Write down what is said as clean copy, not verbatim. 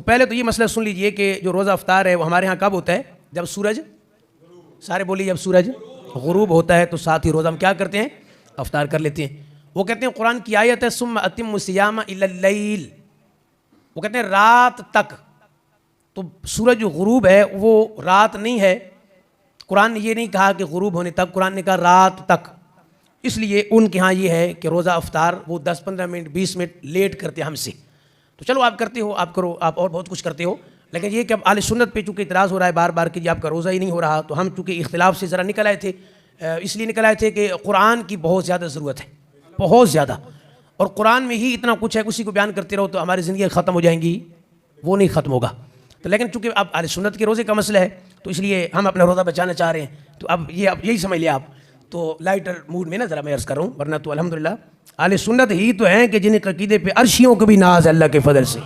تو پہلے تو یہ مسئلہ سن لیجئے کہ جو روزہ افطار ہے وہ ہمارے ہاں کب ہوتا ہے؟ جب سورج، سارے بولیے، جب سورج غروب ہوتا ہے تو ساتھ ہی روزہ ہم کیا کرتے ہیں؟ افطار کر لیتے ہیں۔ وہ کہتے ہیں قرآن کی آیت ہے ثم اتموا الصیام الی اللیل، وہ کہتے ہیں رات تک۔ تو سورج جو غروب ہے وہ رات نہیں ہے، قرآن نے یہ نہیں کہا کہ غروب ہونے تک، قرآن نے کہا رات تک۔ اس لیے ان کے ہاں یہ ہے کہ روزہ افطار وہ 10-15 منٹ 20 منٹ لیٹ کرتے ہیں ہم سے۔ تو چلو آپ کرتے ہو، آپ کرو، آپ اور بہت کچھ کرتے ہو، لیکن یہ کہ اب اہل سنت پہ چونکہ اعتراض ہو رہا ہے بار بار کہ جی آپ کا روزہ ہی نہیں ہو رہا، تو ہم چونکہ اختلاف سے ذرا نکل آئے تھے، اس لیے نکل آئے تھے کہ قرآن کی بہت زیادہ ضرورت ہے، بہت زیادہ، اور قرآن میں ہی اتنا کچھ ہے، اسی کو بیان کرتے رہو تو ہماری زندگی ختم ہو جائیں گی، وہ نہیں ختم ہوگا۔ تو لیکن چونکہ اب اہل سنت کے روزے کا مسئلہ ہے تو اس لیے ہم اپنا روزہ بچانا چاہ رہے ہیں، تو اب یہی سمجھ لیں آپ۔ تو لائٹر موڈ میں نا ذرا میں عرض کر رہا ہوں، ورنہ تو الحمدللہ اہل سنت ہی تو ہیں کہ جن کے عقیدے پہ عرشیوں کو بھی ناز ہے اللہ کے فضل سے۔